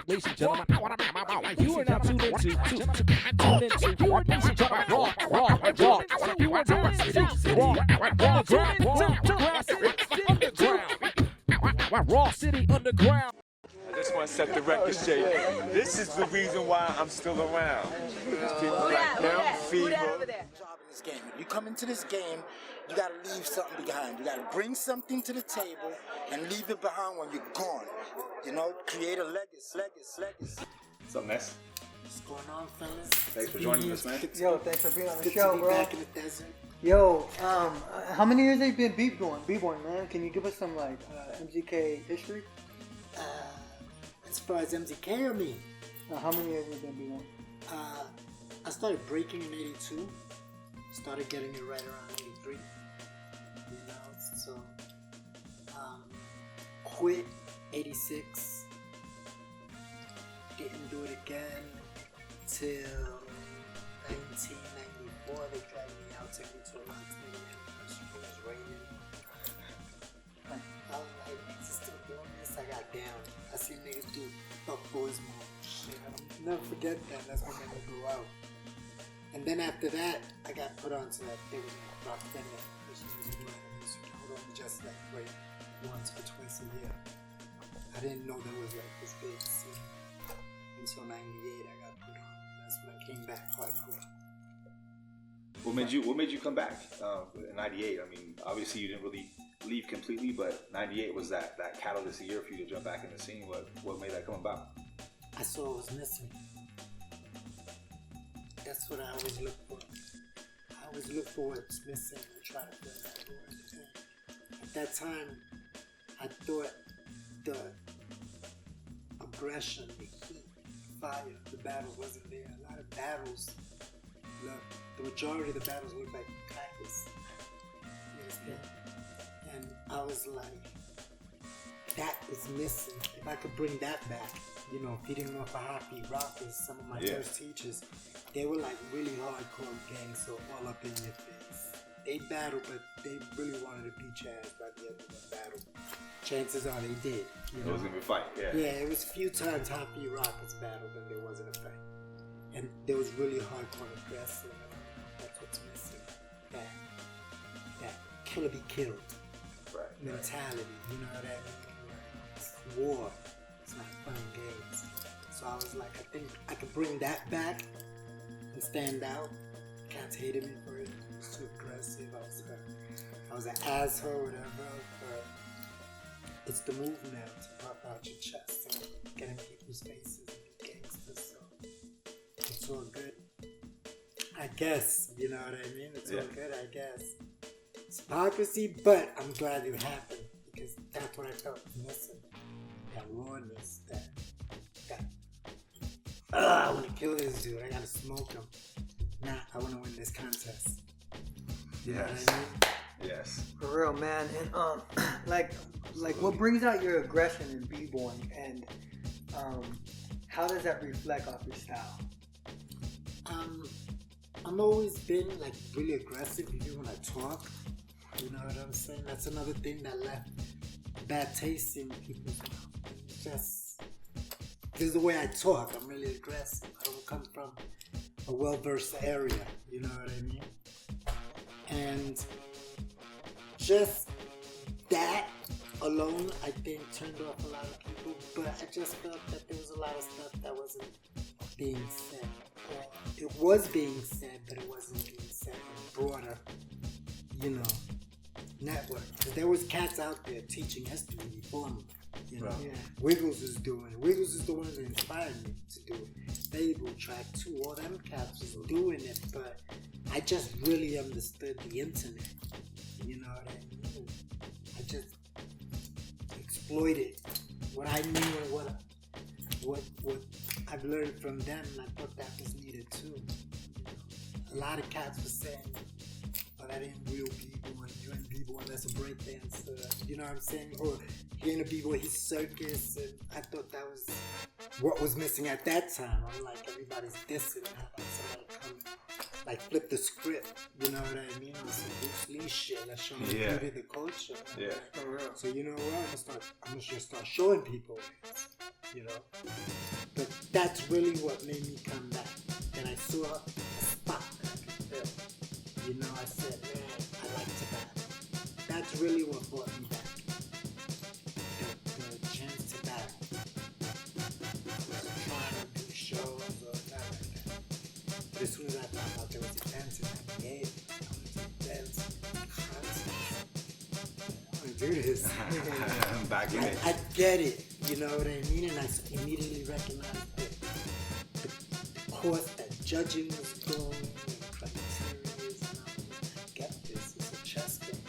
ladies and gentlemen. You are now tuned into you are ladies and gentlemen, Raw City Underground. I just want to set the record straight. This is the reason why I'm still around. People like them, Fever. This game. You come into this game, you gotta leave something behind. You gotta bring something to the table and leave it behind when you're gone. You know, create a legacy. What's up, Ness? What's going on, fellas? Thanks for joining us, man. Yo, thanks for being on the Good show, to be bro. back in the desert. Yo, how many years have you been b-boying, man? Can you give us some like MZK history? As far as MZK or me, How many years have you been b-boying? I started breaking in '82. Started getting it right around '83. You know, so quit '86. Didn't do it again till 1994. They dragged me out, took me to a locksmith anniversary. It was raining. I was like, niggas is still doing this. I got down. I seen niggas do Fuck Boys move. I'll never forget that. That's when they grew out. And then after that, I got put onto that thing with Rock Bennett, which was hold on just like wait once or twice a year. I didn't know there was like this big scene until '98. I got put on. That's when I came back hardcore. What made you come back in '98? I mean, obviously you didn't really leave completely, but '98 was that catalyst year for you to jump back in the scene. What made that come about? I saw what was missing. That's what I always look for. I always look for what's missing and try to fill that void. At that time, I thought the aggression, the heat, fire, the battle wasn't there. A lot of battles, the majority of the battles look like practice. You understand? And I was like, that is missing. If I could bring that back, you know, feeding off of Hoppy Rockers, some of my first teachers, they were like really hardcore gangs, so all up in your face. They battled, but they really wanted to beat your ass by the end of the battle. Chances are they did. You know? It was gonna be a fight, yeah. Yeah, it was a few times Hoppy Rockers battled and there wasn't a fight. And there was really hardcore aggressive. That's what's missing. That kill or be killed mentality. You know what I mean? It's war. It's not fun games. So I was like, I think I could bring that back and stand out. Cats hated me for it. It was too aggressive. I was an asshole, whatever. But it's the move now to pop out your chest and get in people's faces and be gangsters. So it's all good. I guess. You know what I mean? It's all good, I guess. It's hypocrisy, but I'm glad it happened because that's what I felt missing. That rawness, I want to kill this dude, I gotta smoke him. Nah, I want to win this contest. You know what I mean? Yes. For real, man. And like what brings out your aggression in b-boying, and how does that reflect off your style? I'm always been like really aggressive even when I talk. You know what I'm saying? That's another thing that left bad taste in people's mouth. Just this is the way I talk. I'm really aggressive. I don't come from a well-versed area. You know what I mean? And just that alone, I think, turned off a lot of people. But I just felt that there was a lot of stuff that wasn't being said. Or it was being said, but it wasn't being said in a broader, you know, network. Because there was cats out there teaching history before me. You know, Wiggles was doing it. Wiggles is the one that inspired me to do it. Fable Track 2, all them cats was doing it, but I just really understood the internet. You know what I mean? I just exploited what I knew and what I've learned from them, and I thought that was needed too. A lot of cats were saying, "Oh, that ain't real b-boy. You ain't b-boy. That's a breakdancer." You know what I'm saying? Or he ain't a b-boy. He's circus. And I thought that was what was missing at that time. I'm like, everybody's dissing. How about somebody come like flip the script. You know what I mean? On some Bruce Lee shit. Let's show the Yeah. beauty of the culture. Yeah. So you know what? I'm gonna just start showing people this. You know. But that's really what made me come back. And I saw a spot that I could fill. You know, I said, man, I like to battle. That's really what brought me back. The chance to battle. I wasn't trying to do shows or nothing like that. But as soon as I found out there was events in that game, I went to events, concerts. I want to do this. I'm back in it. I get it. You know what I mean? And I immediately recognized the course that judging was going and criteria and I was like, I get this. It's a chess game.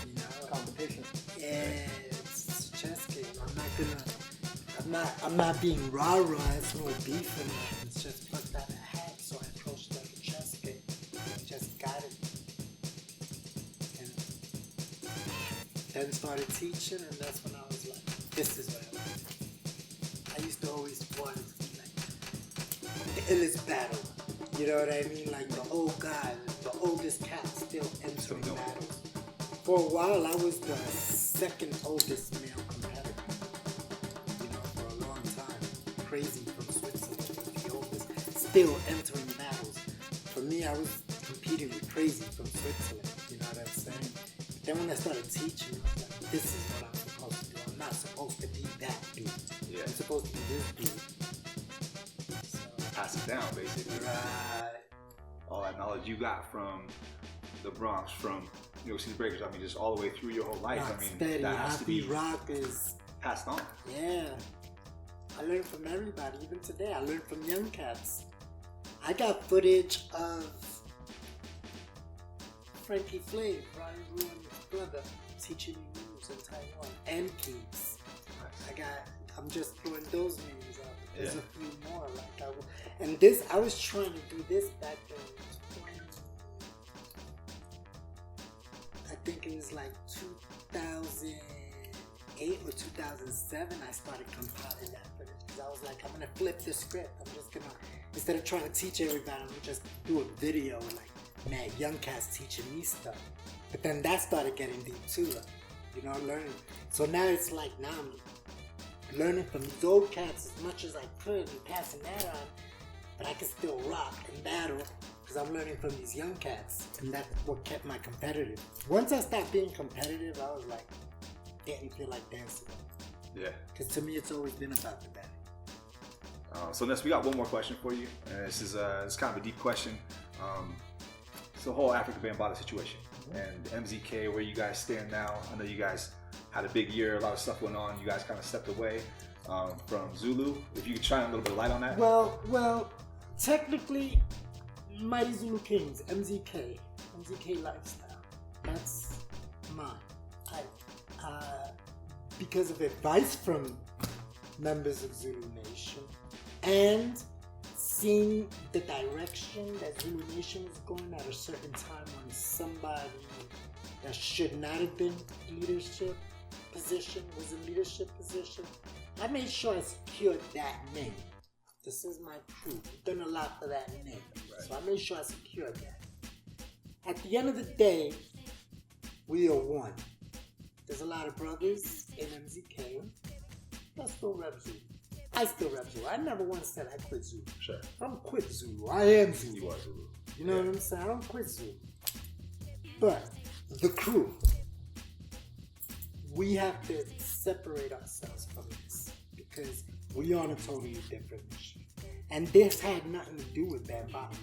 You know? Competition. Yeah, it's a chess game. I'm not being rah-rah. It's no beef in that. It's just fuck that I had. So I approached it like a chess game. I just got it. And then started teaching, and that's when I was like, this is what I want. I used to always want to be like the illest battle. You know what I mean? Like the old guy, the oldest cat still entering battles. For a while, I was the second oldest male competitor. You know, for a long time. Crazy from Switzerland, the oldest. Still entering battles. For me, I was competing with Crazy from Switzerland. You know what I'm saying? Then when I started teaching, I was like, this is what I'm supposed to do. I'm not supposed to be that dude. Yeah. I'm supposed to be this dude. So, Pass it down, basically. right. All that knowledge you got from the Bronx, from City Breakers, I mean, just all the way through your whole life. Rock I mean, steady, that has to happy be rock is, passed on. yeah. I learned from everybody, even today. I learned from young cats. I got footage of Frankie Flav, Brian Ruen's brother, teaching me moves in Taiwan, and Kingz. I'm just throwing those names out. There's a few more. I was trying to do this back in 20, I think it was like 2008 or 2007. I started compiling that footage because I was like, I'm gonna flip the script. I'm just gonna, instead of trying to teach everybody, I'm gonna just do a video and like, man, young cats teaching me stuff. But then that started getting deep too, like, you know, learning. So now it's like, now I'm learning from these old cats as much as I could and passing that on, but I can still rock and battle because I'm learning from these young cats, and that's what kept my competitive. Once I stopped being competitive, I was like, didn't feel like dancing. Yeah. Because to me, it's always been about the battle. So Ness, we got one more question for you, and this is kind of a deep question. It's the whole Africa Bambaataa situation and MZK, where you guys stand now. I know you guys had a big year, a lot of stuff went on. You guys kind of stepped away from Zulu. If you could shine a little bit of light on that. Well, technically, Mighty Zulu Kingz, MZK lifestyle. That's mine. Because of advice from members of Zulu Nation and seeing the direction that Zulu Nation was going at a certain time when somebody that should not have been leadership position was a leadership position, I made sure I secured that name. This is my crew. We've done a lot for that name. Right. So I made sure I secured that. At the end of the day, we are one. There's a lot of brothers in MZK that still rep Zulu. I still rep Zulu. I never once said I quit Zulu. Sure. I don't quit Zulu. I am Zulu. You are Zulu. You know what I'm saying? I don't quit Zulu. But the crew, we have to separate ourselves from this because we are on a totally different mission. And this had nothing to do with Bambaataa.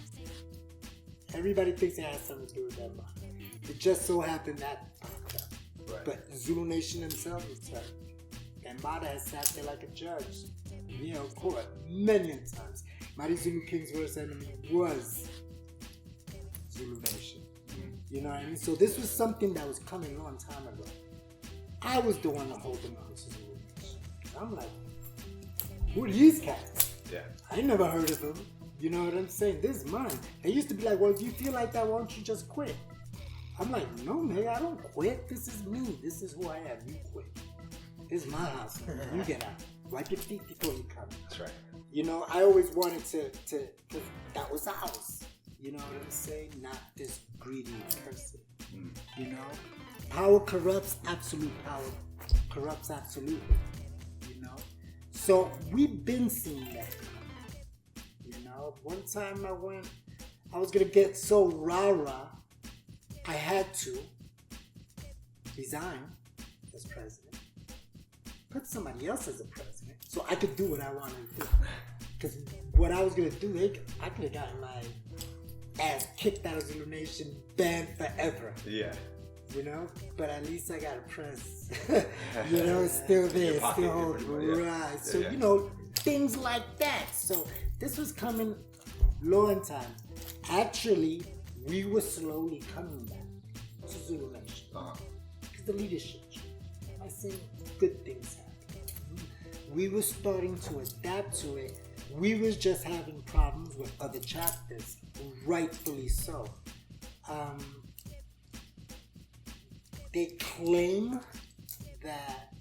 Everybody thinks it has something to do with Bambaataa. It just so happened that popped up. Right. But Zulu Nation themselves will tell you. Bambaataa has sat there like a judge, in court, many times. Mighty Zulu King's worst enemy was Zulu Nation. You know what I mean? So this was something that was coming a long time ago. I was the one to hold them on to Zulu Nation. I'm like, who are these cats? Yeah. I never heard of them. You know what I'm saying? This is mine. They used to be like, well, if you feel like that, why don't you just quit? I'm like, no, man, I don't quit. This is me. This is who I am. You quit. This is my house. You get out. Wipe your feet before you come. That's right. You know, I always wanted to cause that was ours. You know what I'm saying? Not this greedy person. You know? Power corrupts, absolute power corrupts absolutely. You know? So we've been seeing that. You know? One time I was gonna get so rah-rah, I had to resign as president, put somebody else as a president, so I could do what I wanted to do. Because what I was gonna do, I could have gotten my ass kicked out of Zulu Nation, banned forever. Yeah. You know, but at least I got a press. You know, it's still there, it's still holding. Right. So you know, things like that. So this was coming low in time. Actually, we were slowly coming back to Zulu Nation. Because the leadership changed. I seen good things happen. We were starting to adapt to it. We was just having problems with other chapters, rightfully so. They claim that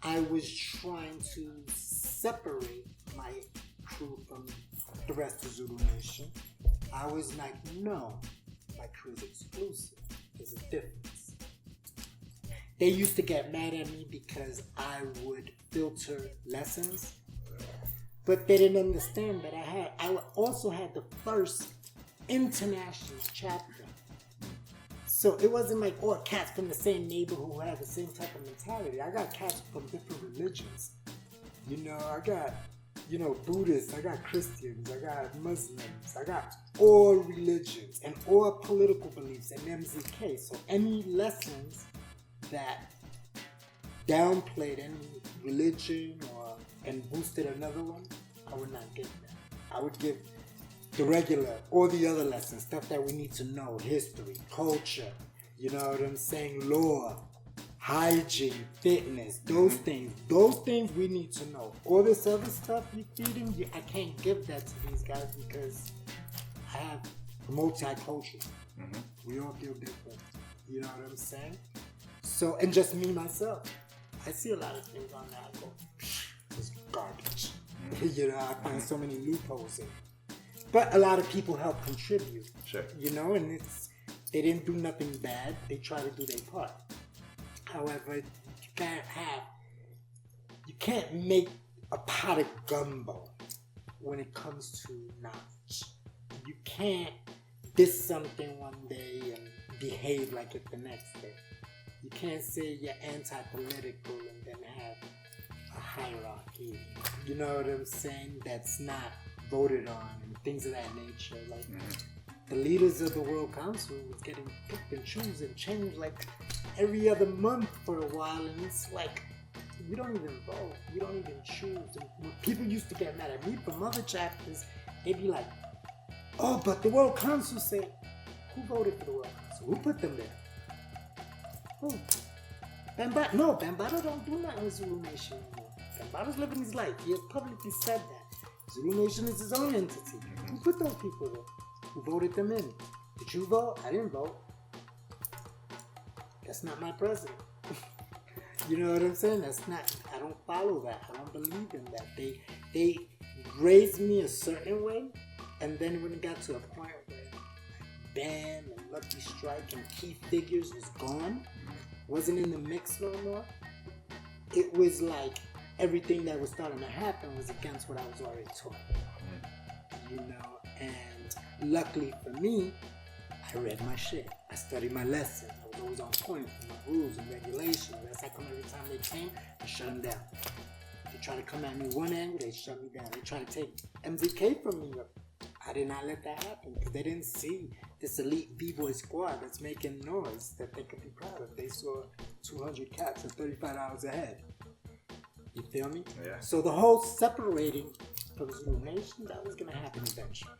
I was trying to separate my crew from the rest of Zulu Nation. I was like, no, my crew is exclusive. There's a difference. They used to get mad at me because I would filter lessons, but they didn't understand that I also had the first international chapter. So it wasn't like all cats from the same neighborhood who had the same type of mentality. I got cats from different religions. You know, I got, you know, Buddhists, I got Christians, I got Muslims, I got all religions and all political beliefs and MZK. So any lessons that downplayed any religion and boosted another one, I would not give that. I would give the regular, all the other lessons, stuff that we need to know, history, culture, you know what I'm saying, law, hygiene, fitness, those things we need to know. All this other stuff you feeding, I can't give that to these guys because I have multicultural. We all feel different, you know what I'm saying? So, and just me, myself, I see a lot of things on that, I go, this is garbage. You know, I find so many loopholes in it. But a lot of people help contribute. Sure. You know, and they didn't do nothing bad. They try to do their part. However, you can't make a pot of gumbo when it comes to knowledge. You can't diss something one day and behave like it the next day. You can't say you're anti-political and then have a hierarchy. You know what I'm saying? That's not voted on and things of that nature. Like the leaders of the World Council was getting picked and chosen and changed like every other month for a while, and it's like we don't even vote, we don't even choose. And when people used to get mad at me from other chapters, they'd be like, "Oh, but the World Council said." Who voted for the World Council? Who put them there? Who? Bambaataa? No, Bambaataa don't do nothing with Zulu Nation anymore. Bambaataa's living his life. He has publicly said that. Zulu Nation is his own entity. Who put those people there? Who voted them in? Did you vote? I didn't vote. That's not my president. You know what I'm saying? That's not, I don't follow that. I don't believe in that. They raised me a certain way, and then when it got to a point where Bam and Lucky Strike and key figures was gone, wasn't in the mix no more, it was like everything that was starting to happen was against what I was already taught. You know, and luckily for me, I read my shit. I studied my lesson. I was always on point with my rules and regulations. That's how come every time they came, I shut them down. They try to come at me one angle, they shut me down. They try to take MZK from me. I did not let that happen because they didn't see this elite B-boy squad that's making noise that they could be proud of. They saw 200 cats and $35 a head. You feel me? Yeah. So the whole separating from Zulu Nation, that was going to happen eventually.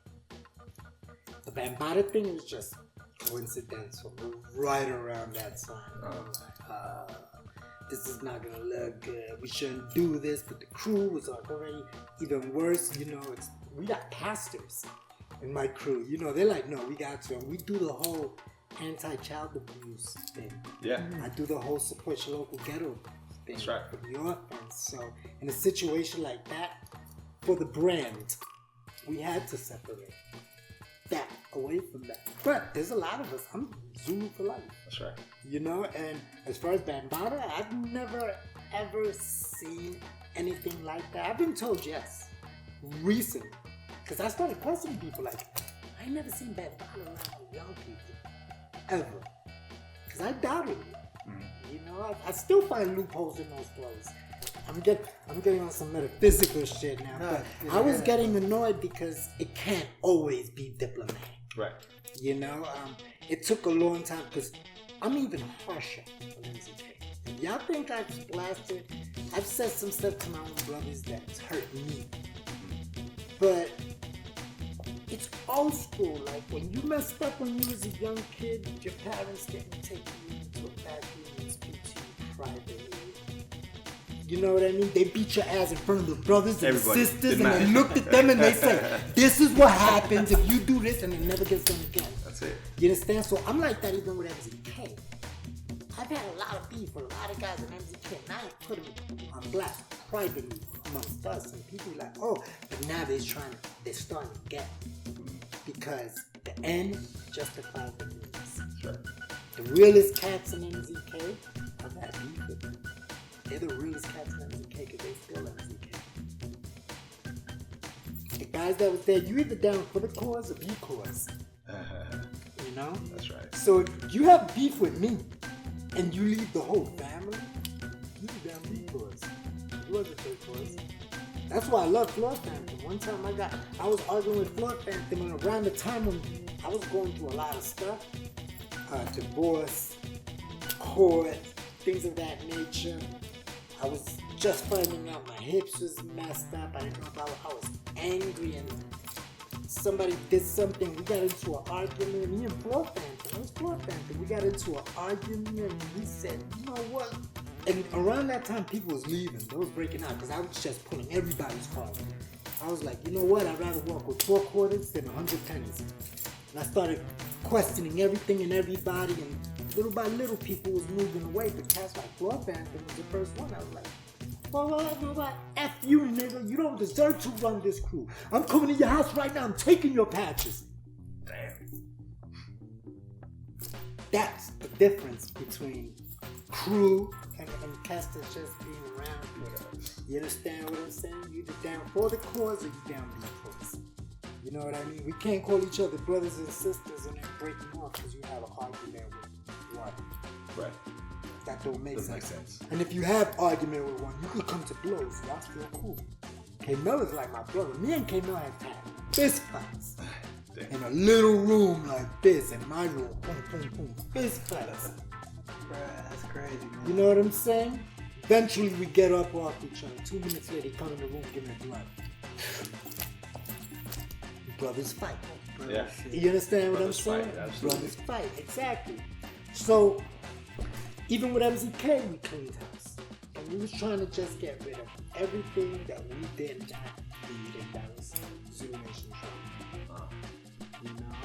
The Bambaataa thing was just coincidental, right around that time. This is not going to look good. We shouldn't do this, but the crew was already even worse. You know, we got pastors in my crew. You know, they're like, no, we got to. And we do the whole anti-child abuse thing. Yeah. I do the whole support your local ghetto thing. That's right. For the orphans. So in a situation like that, for the brand, we had to separate. away from that. But there's a lot of us. I'm Zulu for life. That's right. You know, and as far as Bambaataa, I've never ever seen anything like that. I've been told yes, recently, because I started questioning people like, I ain't never seen Bambaataa around young people, ever, because I doubted it. You know, I still find loopholes in those clothes. I'm getting on some metaphysical shit now, but I was getting annoyed because it can't always be diplomatic. Right. You know, it took a long time because I'm even harsher than MZK. Y'all think I've blasted? I've said some stuff to my own brothers that's hurt me. But it's old school. Like when you messed up when you was a young kid, your parents didn't take you into a bathroom and speak to you privately. You know what I mean? They beat your ass in front of the brothers and the sisters, and they looked at them and they said, "This is what happens if you do this," and it never gets done again. That's it. You understand? So I'm like that even with MZK. I've had a lot of beef with a lot of guys in MZK, and I put them on blast privately amongst us, and people like, oh, but now they're starting to get it. Because the end justifies the means. Right. The realest cats in MZK, I've had beef with them. They're the realest cats in MZK because they still MZK. The guys that was there, you either down for the cause or be cause. You know? That's right. So you have beef with me and you leave the whole family, you the damn be cause. You wasn't the cause. That's why I love Floor Phantom. One time I was arguing with Floor Phantom, and around the time when I was going through a lot of stuff, divorce, court, things of that nature. I was just finding out my hips was messed up. I didn't know about I was angry and somebody did something. We got into an argument. Me and Floor Phantom, it was Floor Phantom. We got into an argument and we said, you know what? And around that time, people was leaving. They was breaking out because I was just pulling everybody's card. I was like, you know what? I'd rather walk with 4 quarters than 100 pennies. And I started questioning everything and everybody, and little by little, people was moving away. But cats like Floor Phantom was the first one. I was like, well, F you, nigga. You don't deserve to run this crew. I'm coming to your house right now. I'm taking your patches. Damn. That's the difference between crew and cats that's just being around. You understand what I'm saying? You either down for the cause or you down be cause. You know what I mean? We can't call each other brothers and sisters and then break them off because you have an argument with one. Right. That don't make Doesn't sense. make sense. And if you have argument with one, you could come to blows. Y'all still cool. K-Mel is like my brother. Me and K-Mel have had fist fights. In a little room like this, in my room. Boom, boom, boom. Fist fights. Bruh, that's crazy, man. You know what I'm saying? Eventually we get up off each other. 2 minutes later, they come in the room, give me a blood. Brothers fight. Yeah. You understand what I'm Brothers fight, saying? absolutely. Brothers fight, exactly. So, even with MZK, we cleaned house. And we was trying to just get rid of everything that we did not need, and that was Zulu Nation trauma. You know?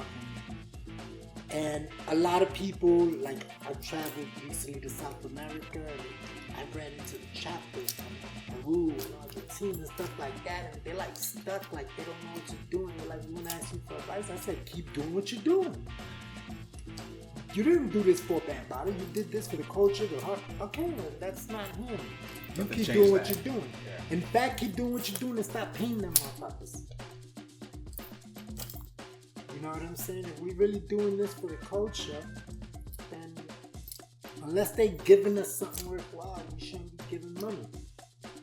And a lot of people, like, I traveled recently to South America, and I ran into the chapters from Peru and Argentina and stuff like that, and they're like stuck, like they don't know what you're doing. They're like, we want to ask you for advice. I said, keep doing what you're doing. You didn't do this for Bambaataa. You did this for the culture, the heart. Okay, well, that's not him. You Nothing keep changed doing what that. you're doing. Yeah. In fact, keep doing what you're doing and stop paying them motherfuckers. You know what I'm saying? If we really doing this for the culture, then unless they giving us something worthwhile, we shouldn't be giving money.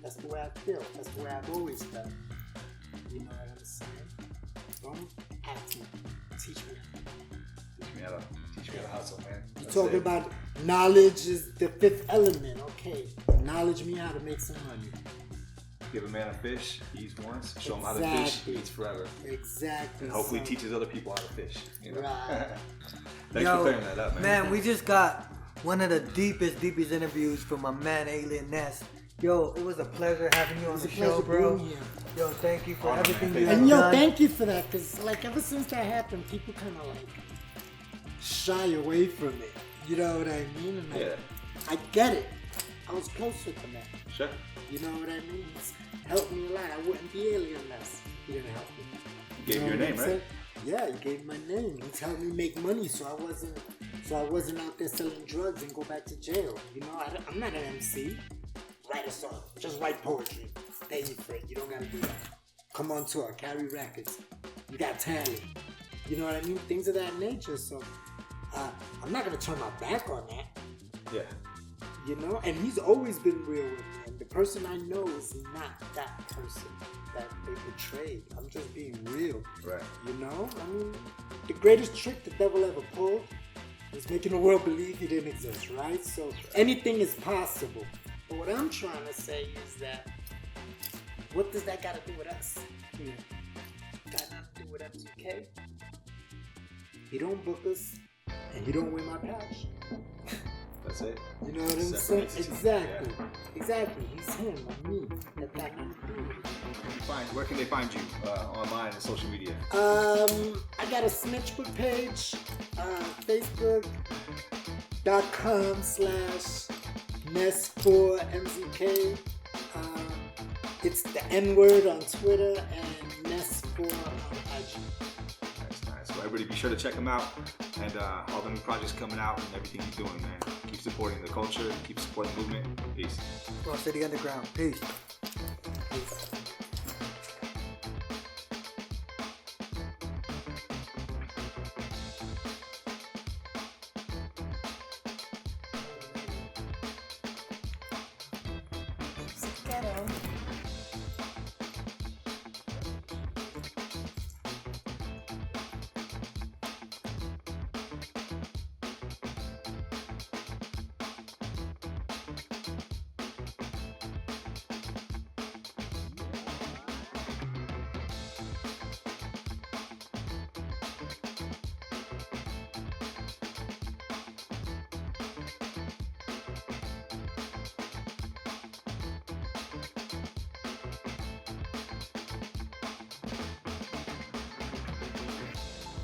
That's the way I feel. That's the way I've always felt. You know what I'm saying? Don't ask me. Teach me. Teach me how to hustle, man. You're That's talking it. about knowledge is the fifth element. Okay. Knowledge me how to make some money. Give a man a fish, he eats once. Show him how to fish, Exactly. he eats forever. Exactly. And hopefully So- teaches other people how to fish. You know? Right. Thanks for clearing that up, man. Man, we just got one of the deepest interviews from my man Alien Ness. Yo, it was a pleasure having you on It's the a show, pleasure bro. being here. Yo, thank you for Honor, everything man. you Thank have And done. thank you for that, because like ever since that happened, people kind of like shy away from it. You know what I mean? And Yeah. I get it. I was close with him, man. Sure. You know what I mean? He's helped me a lot. I wouldn't be Alien Ness. He didn't help me. He gave you know your what name, I'm saying? right? Yeah, he gave my name. He's helped me make money, so I wasn't out there selling drugs and go back to jail. You know, I'm not an MC. Write a song, just write poetry. Stay free. You don't gotta do that. Come on tour, carry records. You got talent. You know what I mean? Things of that nature. So I'm not gonna turn my back on that. Yeah. You know, and he's always been real with me. And the person I know is not that person that they portrayed. I'm just being real. Right. You know? I mean, the greatest trick the devil ever pulled was making the world believe he didn't exist, right? So anything is possible. But what I'm trying to say is that, what does that got to do with us? Got nothing to do with MGK. He don't book us, and he don't win my patch. That's it. You know what I'm saying? Exactly. Yeah. Exactly. He's him, I'm me. That got nothing to do with it. Where can they find you online and social media? I got a Snitchbook page, facebook.com/Ness4MZK. It's the N-word on Twitter and Ness4 on IG. Nice. Well, everybody be sure to check him out and all the new projects coming out and everything he's doing, man. Keep supporting the culture, keep supporting the movement. Peace. Raw City Underground. Peace. Peace. Ghetto.